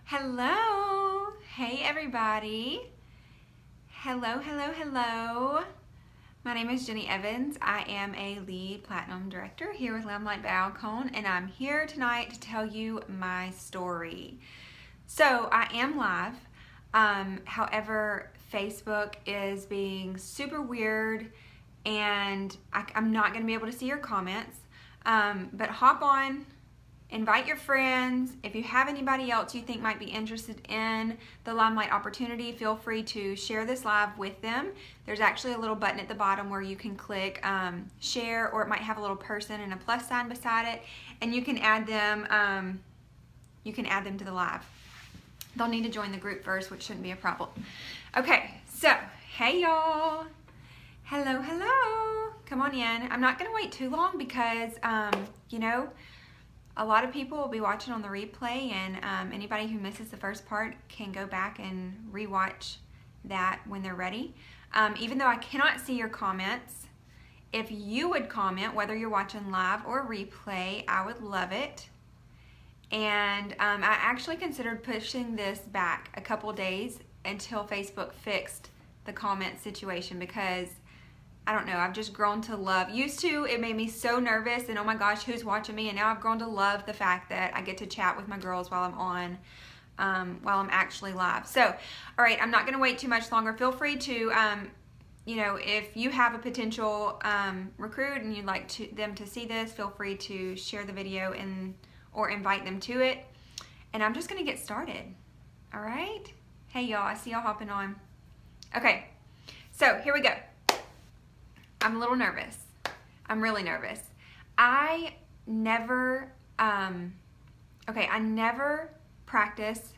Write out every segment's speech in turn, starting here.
Hello. Hey everybody. Hello, hello, hello. My name is Jenny Evans. I am a lead platinum director here with LimeLight by Alcone, and I'm here tonight to tell you my story. So I am live. However, Facebook is being super weird and I'm not going to be able to see your comments. But hop on, invite your friends. If you have anybody else you think might be interested in the LimeLight opportunity, feel free to share this live with them. There's actually a little button at the bottom where you can click share, or it might have a little person and a plus sign beside it, and you can add them. To the live. They'll need to join the group first, which shouldn't be a problem. Okay, so hey y'all. Hello, hello. Come on in. I'm not gonna wait too long because you know, a lot of people will be watching on the replay, and anybody who misses the first part can go back and rewatch that when they're ready. Even though I cannot see your comments, if you would comment, whether you're watching live or replay, I would love it. And I actually considered pushing this back a couple days until Facebook fixed the comment situation, because I don't know, I've just grown to love. Used to, it made me so nervous and oh my gosh, who's watching me? And now I've grown to love the fact that I get to chat with my girls while I'm on, while I'm actually live. So, all right, I'm not gonna wait too much longer. Feel free to, you know, if you have a potential recruit and you'd like them to see this, feel free to share the video or invite them to it. And I'm just gonna get started, all right? Hey y'all, I see y'all hopping on. Okay, so here we go. I'm a little nervous. I'm really nervous. I never practice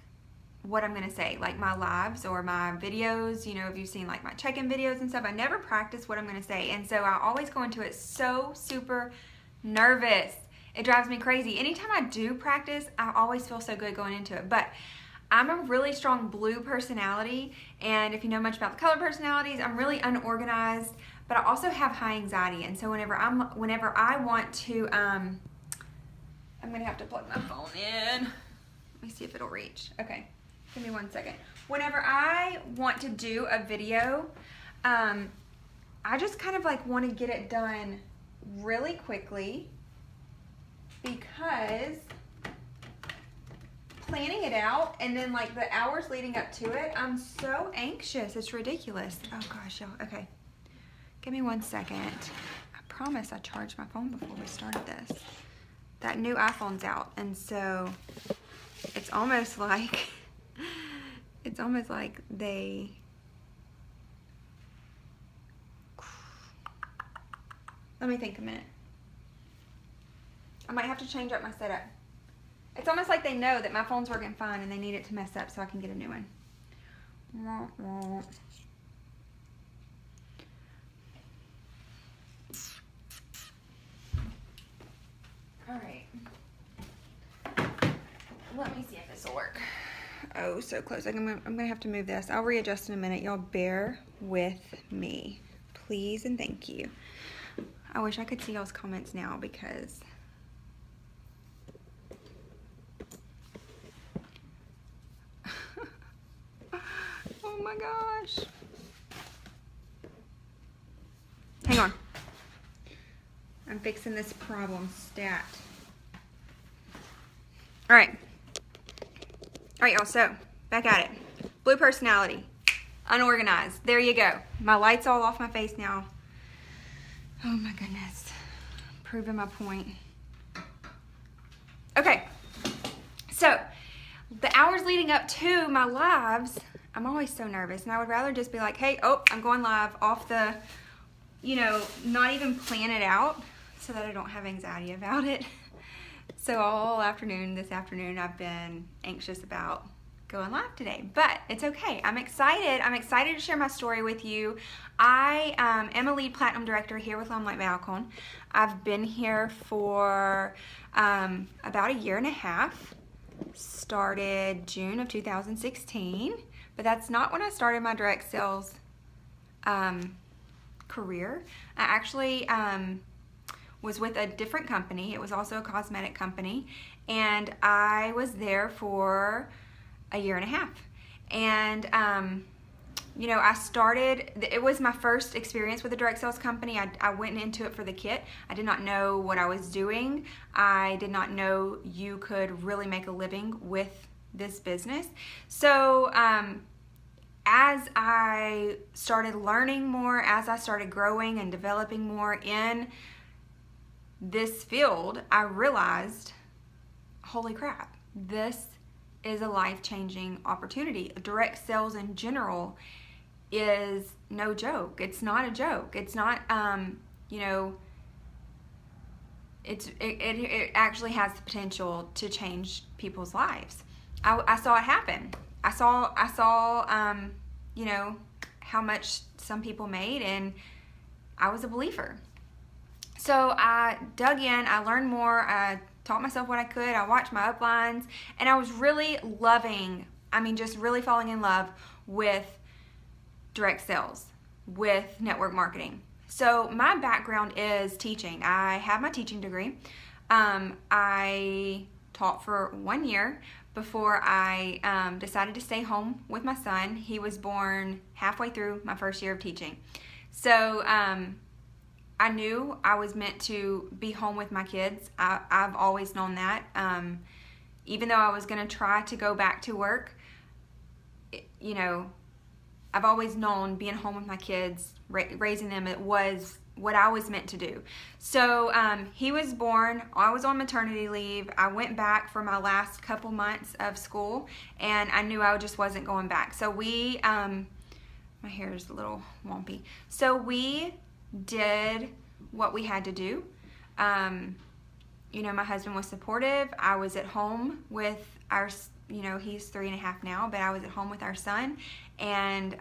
what I'm gonna say, like my lives or my videos. You know, if you've seen like my check-in videos and stuff, I never practice what I'm gonna say. And so I always go into it so super nervous. It drives me crazy. Anytime I do practice, I always feel so good going into it. But I'm a really strong blue personality, and if you know much about the color personalities, I'm really unorganized, but I also have high anxiety. And so whenever I want to, I'm gonna have to plug my phone in. Let me see if it'll reach. Okay, give me 1 second. Whenever I want to do a video, I just kind of like want to get it done really quickly, because planning it out and then like the hours leading up to it, I'm so anxious. It's ridiculous. Oh gosh, y'all. Okay. Give me 1 second. I promise I charged my phone before we started this. That new iPhone's out, and so it's almost like they let me think a minute. I might have to change up my setup. It's almost like they know that my phone's working fine and they need it to mess up so I can get a new one. All right. Let me see if this will work. Oh, so close. I'm gonna have to move this. I'll readjust in a minute. Y'all bear with me, please and thank you. I wish I could see y'all's comments now, because oh my gosh. Hang on. I'm fixing this problem stat. All right, y'all, so back at it. Blue personality, unorganized. There you go. My light's all off my face now. Oh my goodness. Proving my point. Okay, so the hours leading up to my lives, I'm always so nervous, and I would rather just be like, hey, oh, I'm going live off the, you know, not even plan it out so that I don't have anxiety about it. So all afternoon, this afternoon, I've been anxious about going live today, but it's okay. I'm excited. I'm excited to share my story with you. I am a lead platinum director here with LimeLight by Alcone. I've been here for about 1.5 years. Started June of 2016, but that's not when I started my direct sales career. I actually was with a different company. It was also a cosmetic company, and I was there for a year and a half. And you know, it was my first experience with a direct sales company. I went into it for the kit. I did not know what I was doing. I did not know you could really make a living with this business. So as I started learning more, as I started growing and developing more in this field, I realized, holy crap, this is a life-changing opportunity. Direct sales in general is no joke. It's not a joke. It's not, you know, it actually has the potential to change people's lives. I saw it happen. I saw, you know, how much some people made, and I was a believer. So I dug in, I learned more, I taught myself what I could, I watched my uplines, and I was really loving, just really falling in love with direct sales, with network marketing. So my background is teaching. I have my teaching degree. I taught for 1 year before I decided to stay home with my son. He was born halfway through my first year of teaching. So I knew I was meant to be home with my kids. I've always known that. Even though I was going to try to go back to work, you know, I've always known being home with my kids, raising them, it was what I was meant to do. So he was born, I was on maternity leave, I went back for my last couple months of school, and I knew I just wasn't going back. So we, my hair is a little wompy. So we did what we had to do. You know, my husband was supportive. I was at home with our, you know, he's 3.5 now, but I was at home with our son, and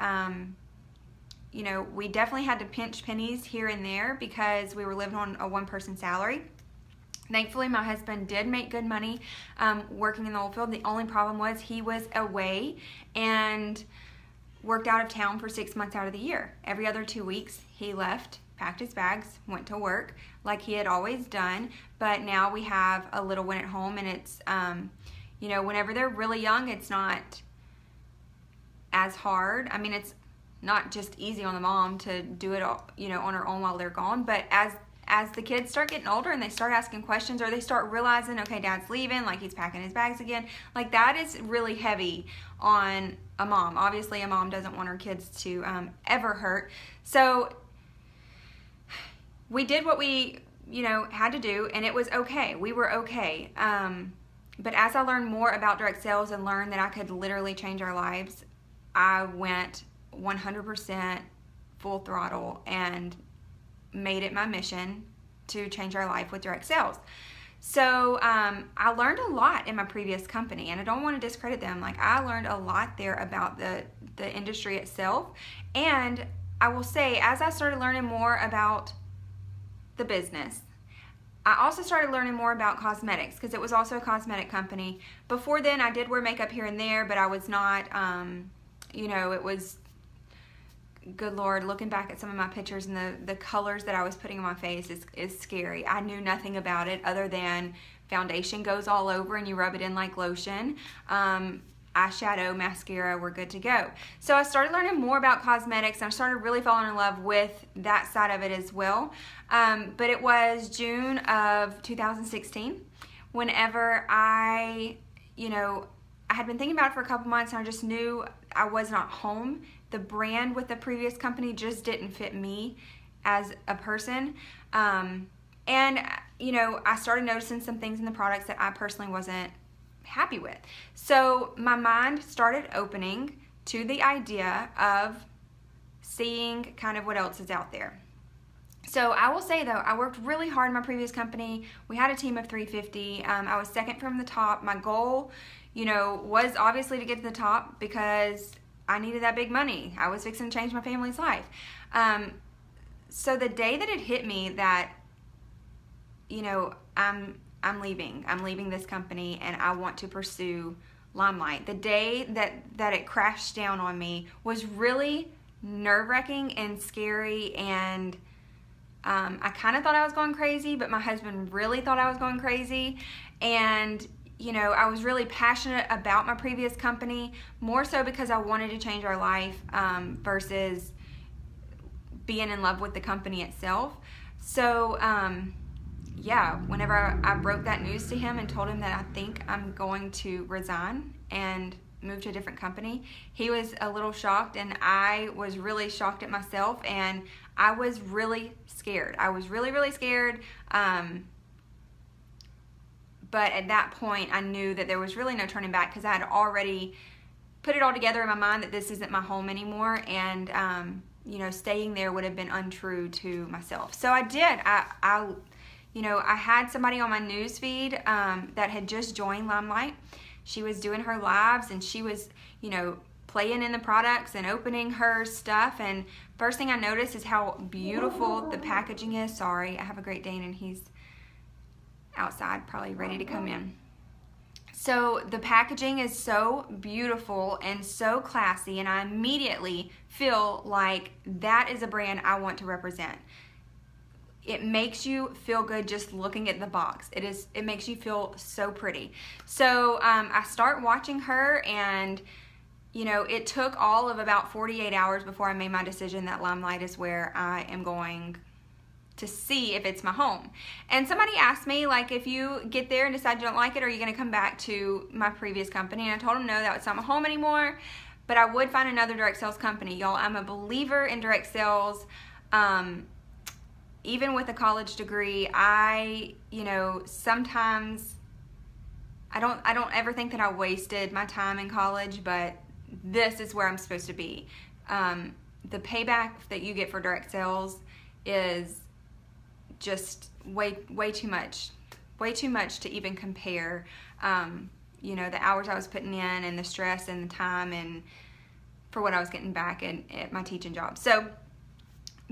you know, we definitely had to pinch pennies here and there because we were living on a one-person salary. Thankfully, my husband did make good money working in the oil field. The only problem was he was away and worked out of town for 6 months out of the year. Every other 2 weeks, he left, packed his bags, went to work like he had always done. But now we have a little one at home, and it's, you know, whenever they're really young, it's not as hard. I mean, it's not just easy on the mom to do it all, you know, on her own while they're gone. But as the kids start getting older and they start asking questions, or they start realizing, okay, dad's leaving, like he's packing his bags again, like that is really heavy on a mom. Obviously, a mom doesn't want her kids to ever hurt. So we did what we, you know, had to do, and it was okay. We were okay. But as I learned more about direct sales and learned that I could literally change our lives, I went 100% full throttle and made it my mission to change our life with direct sales. So I learned a lot in my previous company, and I don't want to discredit them. Like, I learned a lot there about the industry itself. And I will say, as I started learning more about the business, I also started learning more about cosmetics, because it was also a cosmetic company. Before then, I did wear makeup here and there, but I was not, you know, it was, good Lord, looking back at some of my pictures and the colors that I was putting on my face is scary. I knew nothing about it other than foundation goes all over and you rub it in like lotion. Eyeshadow, mascara, we're good to go. So I started learning more about cosmetics, and I started really falling in love with that side of it as well. But it was June of 2016 whenever I had been thinking about it for a couple months, and I just knew I was not home. The brand with the previous company just didn't fit me as a person. And, you know, I started noticing some things in the products that I personally wasn't happy with. So my mind started opening to the idea of seeing kind of what else is out there. So I will say, though, I worked really hard in my previous company. We had a team of 350. I was second from the top. My goal, you know, was obviously to get to the top because I needed that big money. I was fixing to change my family's life. So the day that it hit me that, you know, I'm leaving this company and I want to pursue LimeLight, the day that it crashed down on me was really nerve-wracking and scary, and I kind of thought I was going crazy, but my husband really thought I was going crazy. And you know, I was really passionate about my previous company, more so because I wanted to change our life versus being in love with the company itself. So, yeah, whenever I broke that news to him and told him that I think I'm going to resign and move to a different company, he was a little shocked, and I was really shocked at myself, and I was really scared. I was really, really scared. But at that point, I knew that there was really no turning back, because I had already put it all together in my mind that this isn't my home anymore, and you know, staying there would have been untrue to myself. So I did. You know, I had somebody on my news feed that had just joined LimeLight. She was doing her lives, and she was, you know, playing in the products and opening her stuff. And first thing I noticed is how beautiful the packaging is. Sorry, I have a Great Dane, and he's outside, probably ready to come in. So the packaging is so beautiful and so classy, and I immediately feel like that is a brand I want to represent. It makes you feel good just looking at the box. It makes you feel so pretty. So I start watching her, and you know, it took all of about 48 hours before I made my decision that LimeLight is where I am going to see if it's my home. And somebody asked me, like, if you get there and decide you don't like it, are you going to come back to my previous company? And I told them no, that was not my home anymore, but I would find another direct sales company. Y'all, I'm a believer in direct sales. Even with a college degree, you know, sometimes I don't ever think that I wasted my time in college, but this is where I'm supposed to be. The payback that you get for direct sales is just way too much to even compare. You know, the hours I was putting in, and the stress and the time, and for what I was getting back at my teaching job. So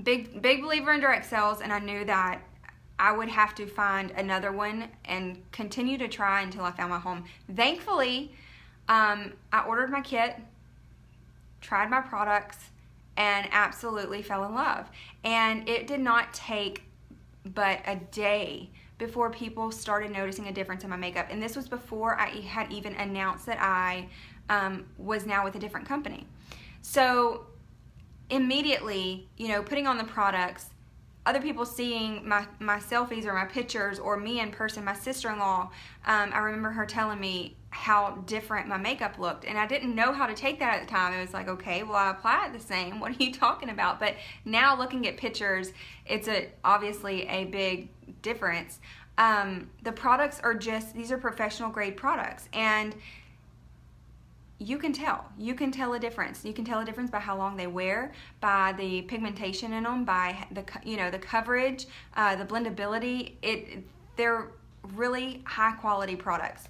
big believer in direct sales, and I knew that I would have to find another one and continue to try until I found my home. Thankfully, I ordered my kit, tried my products, and absolutely fell in love. And it did not take but a day before people started noticing a difference in my makeup. And this was before I had even announced that I was now with a different company. So immediately, you know, putting on the products, other people seeing my selfies or my pictures, or me in person, my sister-in-law, I remember her telling me how different my makeup looked, and I didn't know how to take that at the time. It was like, okay, well, I apply it the same. What are you talking about? But now looking at pictures, it's obviously a big difference. The products are these are professional grade products, and you can tell a difference. You can tell a difference by how long they wear, by the pigmentation in them, by the coverage, the blendability. They're really high quality products.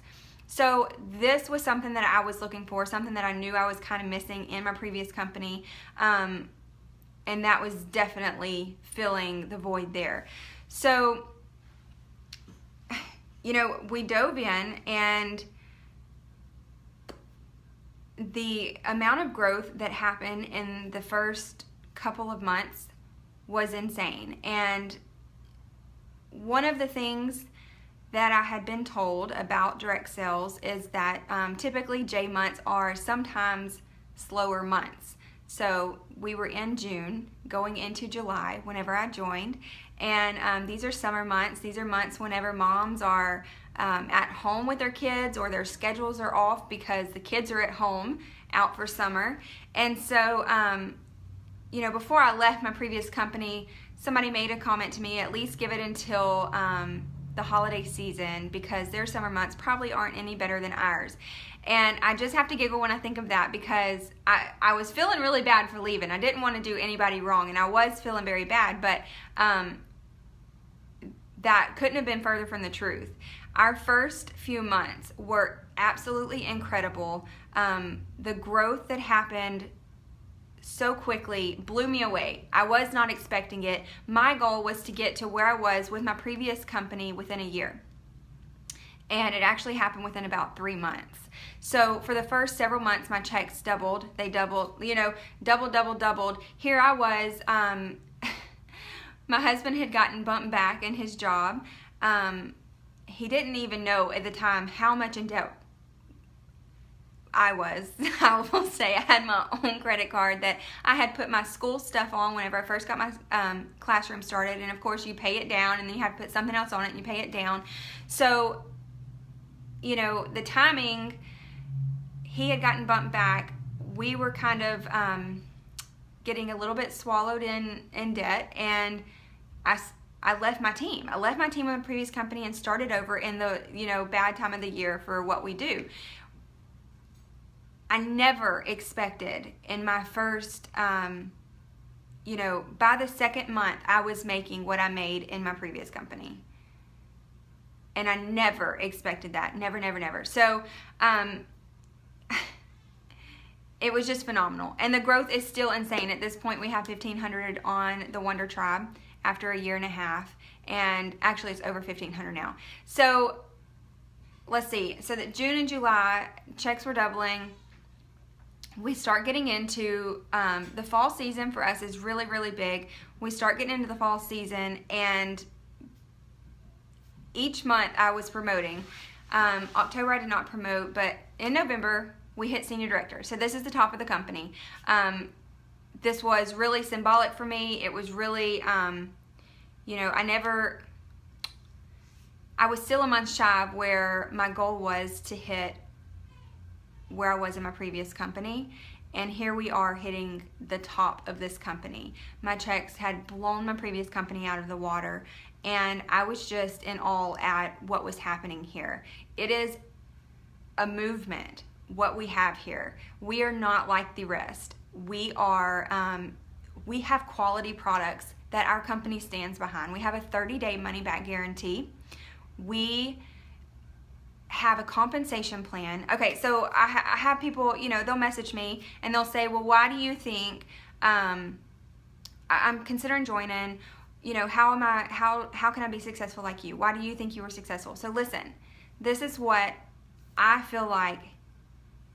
So this was something that I was looking for, something that I knew I was kind of missing in my previous company, and that was definitely filling the void there. So, you know, we dove in, and the amount of growth that happened in the first couple of months was insane. And one of the things that I had been told about direct sales is that typically J months are sometimes slower months. So we were in June going into July whenever I joined, and these are summer months. These are months whenever moms are at home with their kids, or their schedules are off because the kids are at home out for summer. And so you know, before I left my previous company, somebody made a comment to me, at least give it until the holiday season, because their summer months probably aren't any better than ours. And I just have to giggle when I think of that, because I was feeling really bad for leaving. I didn't want to do anybody wrong, and I was feeling very bad, but that couldn't have been further from the truth. Our first few months were absolutely incredible. The growth that happened so quickly blew me away. I was not expecting it. My goal was to get to where I was with my previous company within a year. And it actually happened within about 3 months. So for the first several months, my checks doubled. They doubled, you know, doubled. Here I was, my husband had gotten bumped back in his job. he didn't even know at the time how much in debt I was. I will say I had my own credit card that I had put my school stuff on whenever I first got my classroom started, and of course you pay it down and then you have to put something else on it and you pay it down. So, you know, the timing, he had gotten bumped back. We were kind of getting a little bit swallowed in debt, and I left my team. I left my team in the previous company and started over in the, you know, bad time of the year for what we do. I never expected in my first, you know, by the second month, I was making what I made in my previous company. And I never expected that. Never, never, never. So, it was just phenomenal. And the growth is still insane. At this point, we have 1,500 on the Wonder Tribe after a year and a half. And actually, it's over 1,500 now. So, let's see. So, that June and July, checks were doubling. We start getting into the fall season for us is really, really big. We start getting into the fall season, and each month I was promoting. October I did not promote, but in November we hit senior director. So this is the top of the company. This was really symbolic for me. It was really, you know, I was still a month shy of where my goal was to hit where I was in my previous company, and here we are hitting the top of this company. My checks had blown my previous company out of the water, and I was just in awe at what was happening here. It is a movement, what we have here. We are not like the rest. We are, we have quality products that our company stands behind. We have a 30-day money-back guarantee. We have a compensation plan. Okay, so I have people, you know, they'll message me and they'll say, well, why do you think I'm considering joining, you know, how can I be successful like you? Why do you think you were successful? So listen, this is what I feel like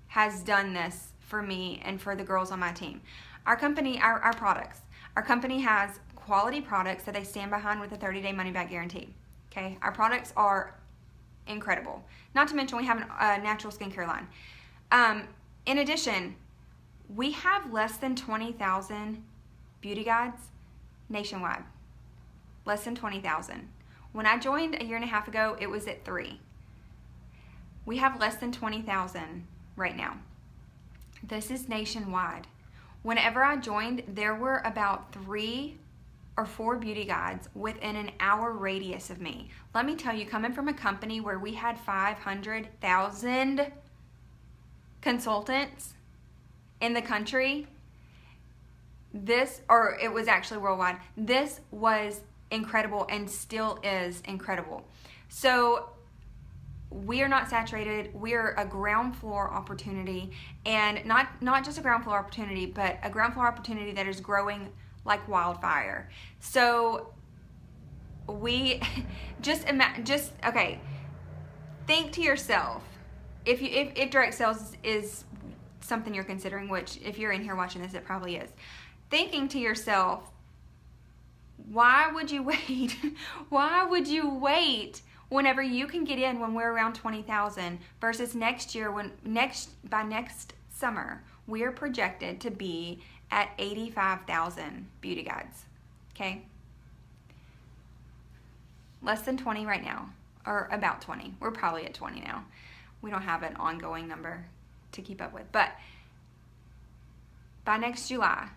has done this for me and for the girls on my team. Our company, our products, our company has quality products that they stand behind with a 30-day money-back guarantee. Okay, our products are incredible. Not to mention we have a natural skincare line. In addition, we have less than 20,000 beauty guides nationwide. Less than 20,000. When I joined a year and a half ago, it was at 3. We have less than 20,000 right now. This is nationwide. Whenever I joined, there were about 3 or 4 beauty guides within an hour radius of me. Let me tell you, coming from a company where we had 500,000 consultants in the country, it was actually worldwide, this was incredible and still is incredible. So we are not saturated. We are a ground floor opportunity, and not just a ground floor opportunity, but a ground floor opportunity that is growing like wildfire. So we okay, think to yourself, if direct sales is something you're considering, which if you're in here watching this, it probably is, thinking to yourself, why would you wait? Why would you wait whenever you can get in when we're around 20,000 versus next year, by next summer we are projected to be at 85,000 beauty guides. Okay, less than 20 right now, or about 20. We're probably at 20 now. We don't have an ongoing number to keep up with, but by next July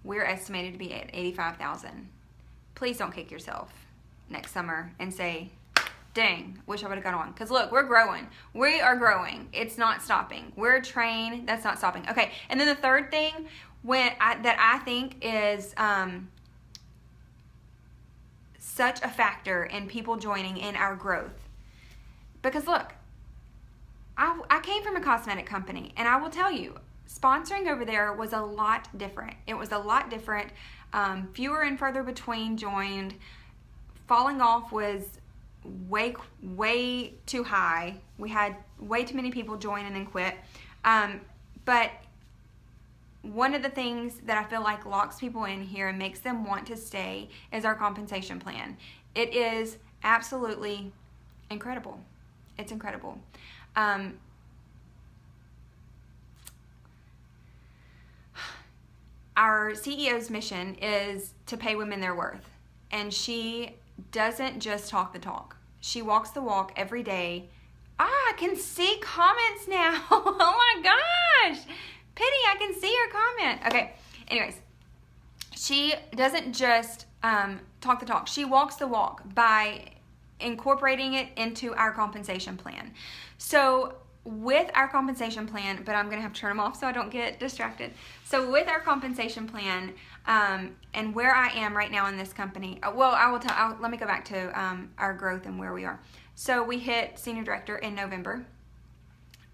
we're estimated to be at 85,000. Please don't kick yourself next summer and say, dang, wish I would have got on. Because look, we're growing. We are growing. It's not stopping. We're a train that's not stopping. Okay, and then the third thing that I think is such a factor in people joining in our growth. Because look, I came from a cosmetic company, and I will tell you, sponsoring over there was a lot different. It was a lot different. Fewer and further between joined. Falling off was way too high. We had way too many people join and then quit. But one of the things that I feel like locks people in here and makes them want to stay is our compensation plan. It is absolutely incredible. It's incredible. Our CEO's mission is to pay women their worth. And she doesn't just talk the talk. She walks the walk every day. I can see comments now. Oh my gosh. Pity, I can see your comment. Okay, anyways. She doesn't just talk the talk. She walks the walk by incorporating it into our compensation plan. So with our compensation plan, but I'm going to have to turn them off so I don't get distracted. So with our compensation plan and where I am right now in this company, let me go back to our growth and where we are. So we hit senior director in November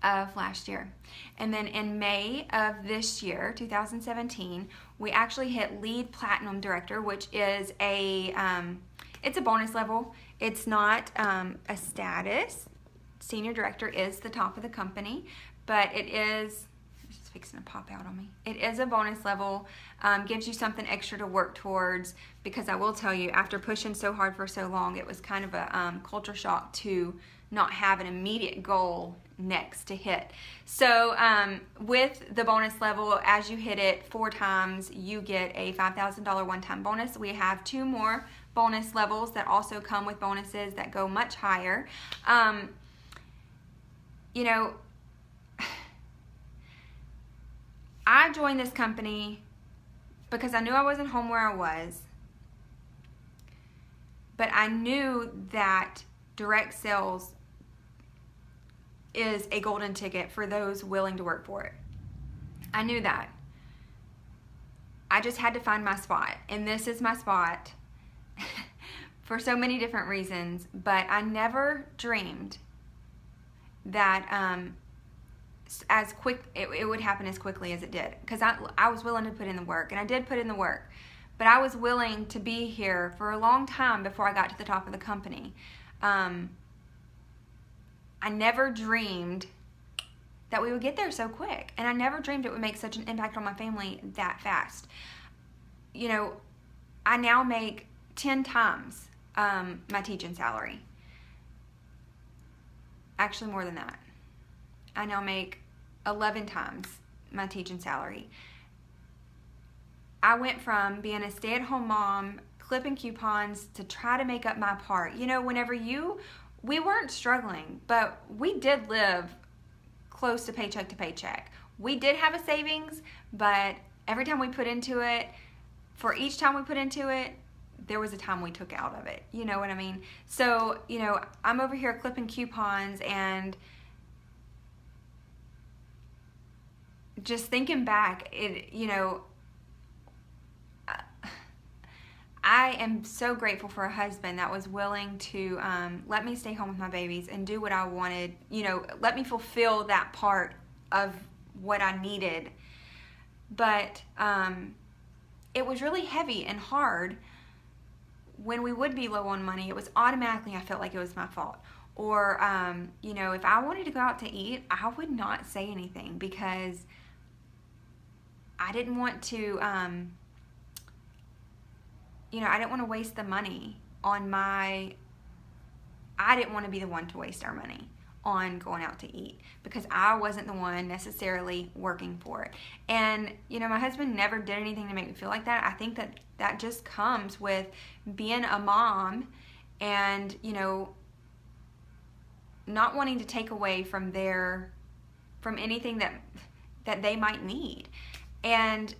of last year. And then in May of this year, 2017, we actually hit lead platinum director, which is it's a bonus level. It's not a status. Senior director is the top of the company, but it is, it's just fixing to pop out on me. It is a bonus level, gives you something extra to work towards, because I will tell you, after pushing so hard for so long, it was kind of a culture shock to not have an immediate goal next to hit. So with the bonus level, as you hit it 4 times, you get a $5,000 one-time bonus. We have 2 more bonus levels that also come with bonuses that go much higher. You know, I joined this company because I knew I wasn't home where I was, but I knew that direct sales is a golden ticket for those willing to work for it. I knew that. I just had to find my spot, and this is my spot for so many different reasons, but I never dreamed that it would happen as quickly as it did, because I was willing to put in the work, and I did put in the work, but I was willing to be here for a long time before I got to the top of the company. I never dreamed that we would get there so quick, and I never dreamed it would make such an impact on my family that fast. You know, I now make 10 times my teaching salary. Actually, more than that. I now make 11 times my teaching salary. I went from being a stay-at-home mom, clipping coupons, to try to make up my part. You know, we weren't struggling, but we did live close to paycheck. We did have a savings, but every time we put into it, for each time we put into it, there was a time we took out of it. You know what I mean? So, you know, I'm over here clipping coupons, and just thinking back, you know, I am so grateful for a husband that was willing to let me stay home with my babies and do what I wanted, you know, let me fulfill that part of what I needed. But it was really heavy and hard. When we would be low on money, it was automatically, I felt like it was my fault. Or, you know, if I wanted to go out to eat, I would not say anything, because I didn't want to, you know, I didn't want to waste the money on I didn't want to be the one to waste our money on going out to eat, because I wasn't the one necessarily working for it. And, you know, my husband never did anything to make me feel like that. I think that just comes with being a mom and, you know, not wanting to take away from anything that they might need. And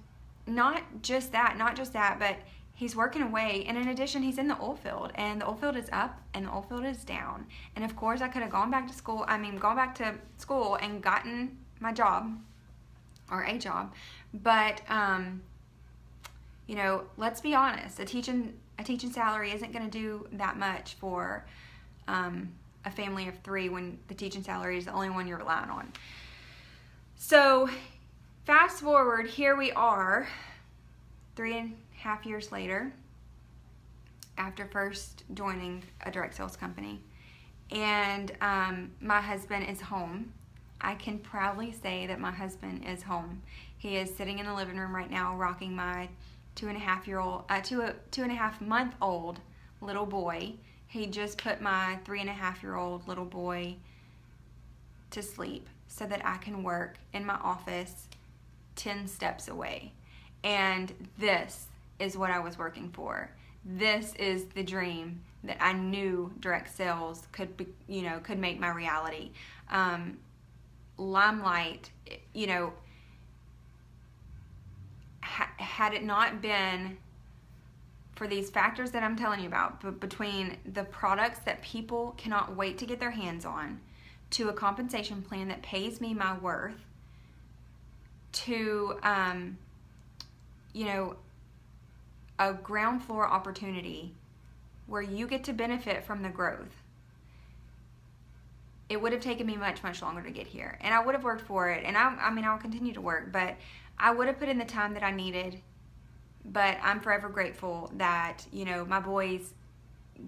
not just that, but he's working away, and in addition, he's in the oil field, and the oil field is up and the oil field is down. And of course, I could have gone back to school and gotten my job, or a job, but you know, let's be honest, a teaching salary isn't going to do that much for a family of 3 when the teaching salary is the only one you're relying on. So fast forward, here we are 3.5 years later, after first joining a direct sales company, and my husband is home. I can proudly say that my husband is home. He is sitting in the living room right now, rocking my 2.5-month-old little boy. He just put my 3.5-year-old little boy to sleep so that I can work in my office 10 steps away. And this is what I was working for. This is the dream that I knew direct sales could be, could make my reality. LimeLight, had it not been for these factors that I'm telling you about, but between the products that people cannot wait to get their hands on, to a compensation plan that pays me my worth, to a ground floor opportunity where you get to benefit from the growth, it would have taken me much, much longer to get here. And I would have worked for it. And I'll continue to work, but I would have put in the time that I needed. But I'm forever grateful that, my boys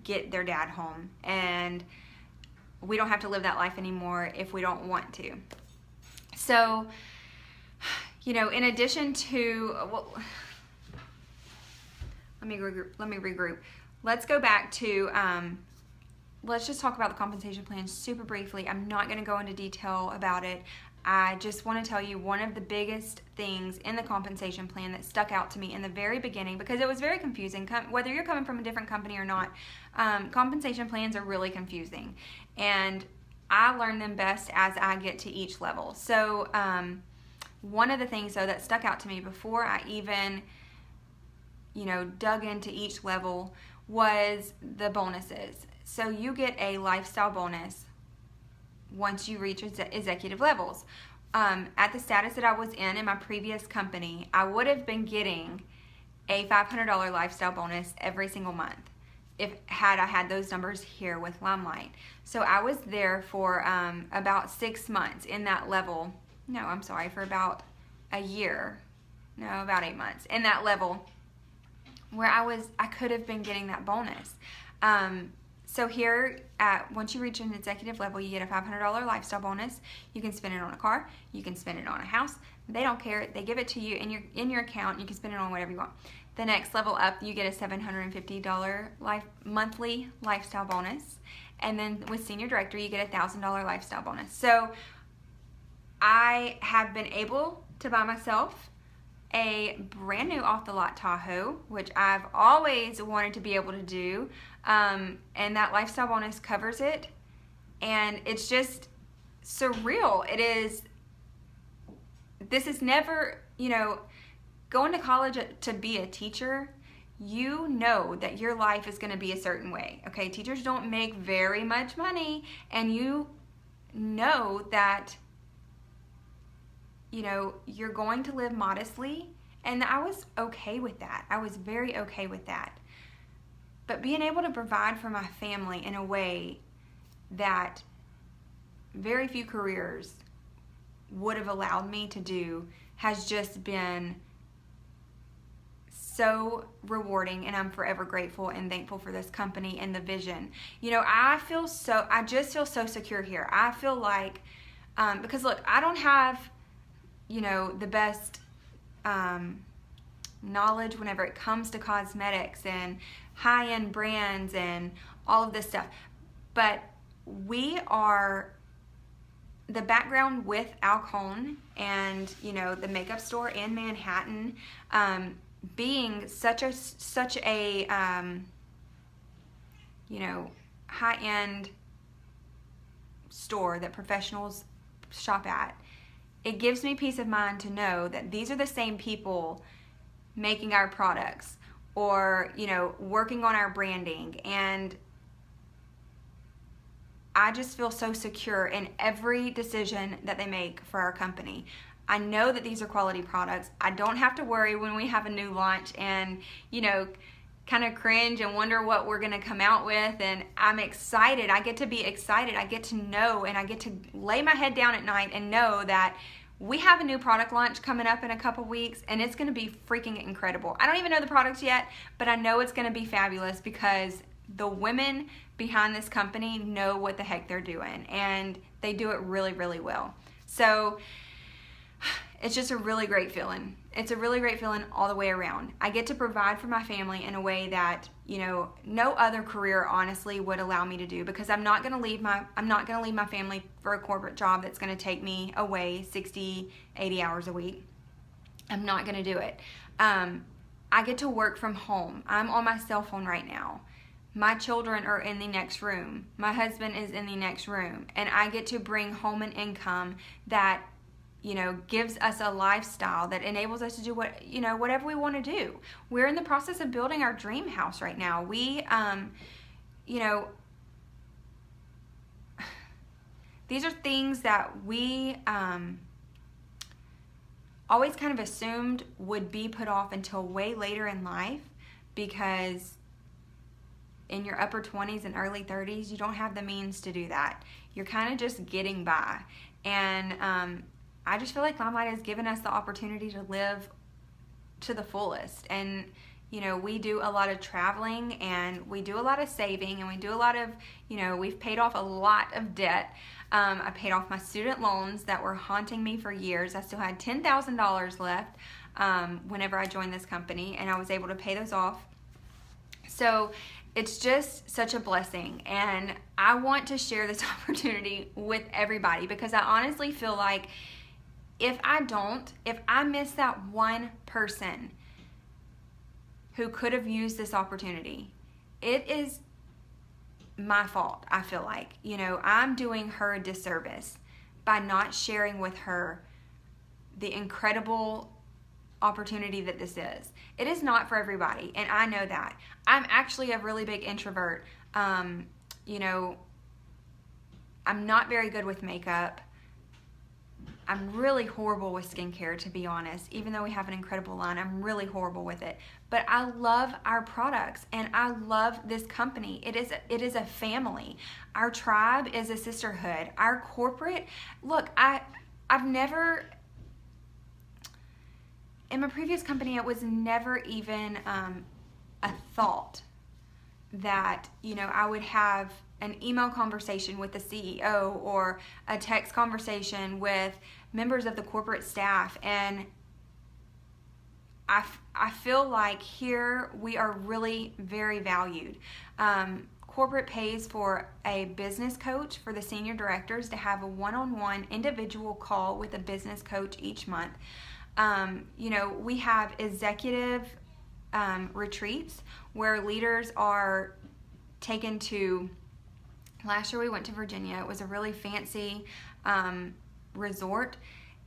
get their dad home. And we don't have to live that life anymore if we don't want to. So, in addition to, let me regroup. Let's go back to, let's just talk about the compensation plan super briefly. I'm not going to go into detail about it. I just want to tell you one of the biggest things in the compensation plan that stuck out to me in the very beginning, because it was very confusing. Whether you're coming from a different company or not, compensation plans are really confusing. And I learn them best as I get to each level. So one of the things, though, that stuck out to me before I even dug into each level was the bonuses. So you get a lifestyle bonus once you reach executive levels. At the status that I was in my previous company, I would have been getting a $500 lifestyle bonus every single month had I had those numbers here with LimeLight. So I was there for about 6 months in that level. No, I'm sorry, for about a year. No, about 8 months in that level where I could have been getting that bonus. So here, once you reach an executive level, you get a $500 lifestyle bonus. You can spend it on a car. You can spend it on a house. They don't care. They give it to you in your account. You can spend it on whatever you want. The next level up, you get a $750 monthly lifestyle bonus. And then with senior director, you get a $1,000 lifestyle bonus. So I have been able to buy myself a brand new off-the-lot Tahoe, which I've always wanted to be able to do, and that lifestyle bonus covers it, and it's just surreal. This is never, going to college to be a teacher, you know that your life is going to be a certain way, okay? Teachers don't make very much money, and you know that you're going to live modestly, and I was okay with that. I was very okay with that. But being able to provide for my family in a way that very few careers would have allowed me to do has just been so rewarding, and I'm forever grateful and thankful for this company and the vision. I just feel so secure here. I feel like, because look, I don't have the best knowledge whenever it comes to cosmetics and high-end brands and all of this stuff. But we are, the background with Alcone and, the makeup store in Manhattan, being such a high-end store that professionals shop at, it gives me peace of mind to know that these are the same people making our products or, working on our branding. And I just feel so secure in every decision that they make for our company. I know that these are quality products. I don't have to worry when we have a new launch and, kind of cringe and wonder what we're going to come out with. And I'm excited. I get to be excited. I get to know, and I get to lay my head down at night and know that we have a new product launch coming up in a couple weeks, and it's going to be freaking incredible. I don't even know the products yet, but I know it's going to be fabulous because the women behind this company know what the heck they're doing, and they do it really, really well. So it's just a really great feeling. It's a really great feeling all the way around. I get to provide for my family in a way that, you know, no other career honestly would allow me to do, because I'm not going to leave my family for a corporate job that's going to take me away 60, 80 hours a week. I'm not going to do it. I get to work from home. I'm on my cell phone right now. My children are in the next room. My husband is in the next room. And I get to bring home an income that, you know, gives us a lifestyle that enables us to do whatever we want to do. We're in the process of building our dream house right now. We, you know, these are things that we always kind of assumed would be put off until way later in life, because in your upper 20s and early 30s, you don't have the means to do that. You're kind of just getting by. And I just feel like LimeLight has given us the opportunity to live to the fullest. And, you know, we do a lot of traveling, and we do a lot of saving, and we do a lot of, you know, we've paid off a lot of debt. I paid off my student loans that were haunting me for years. I still had $10,000 left whenever I joined this company, and I was able to pay those off. So it's just such a blessing, and I want to share this opportunity with everybody, because I honestly feel like if I miss that one person who could have used this opportunity, it is my fault. I feel like, you know, I'm doing her a disservice by not sharing with her the incredible opportunity that this is. It is not for everybody, and I know that. I'm actually a really big introvert. You know, I'm not very good with makeup. I'm really horrible with skincare, to be honest. Even though we have an incredible line, I'm really horrible with it. But I love our products, and I love this company. It is a family. Our tribe is a sisterhood. Our corporate, look, I've never, in my previous company, it was never even a thought that, you know, I would have an email conversation with the CEO or a text conversation with members of the corporate staff. And I feel like here we are really very valued. Corporate pays for a business coach for the senior directors to have a one-on-one individual call with a business coach each month. You know, we have executive retreats where leaders are taken to. Last year we went to Virginia. It was a really fancy resort,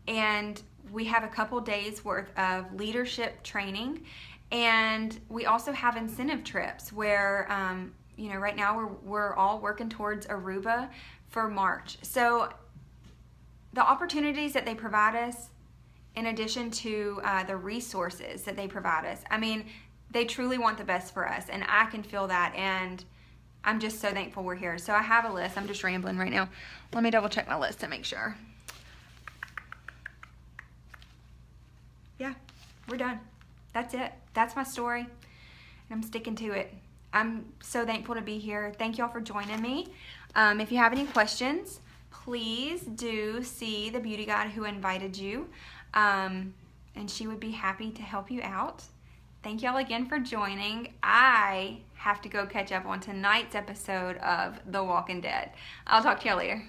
and we have a couple days worth of leadership training, and we also have incentive trips where you know, right now we're all working towards Aruba for March. So the opportunities that they provide us, in addition to the resources that they provide us, I mean, they truly want the best for us, and I can feel that, and I'm just so thankful we're here. So I have a list. I'm just rambling right now. Let me double check my list to make sure. Yeah, we're done. That's it. That's my story, and I'm sticking to it. I'm so thankful to be here. Thank y'all for joining me. If you have any questions, please do see the beauty guide who invited you, and she would be happy to help you out. Thank y'all again for joining. I have to go catch up on tonight's episode of The Walking Dead. I'll talk to y'all later.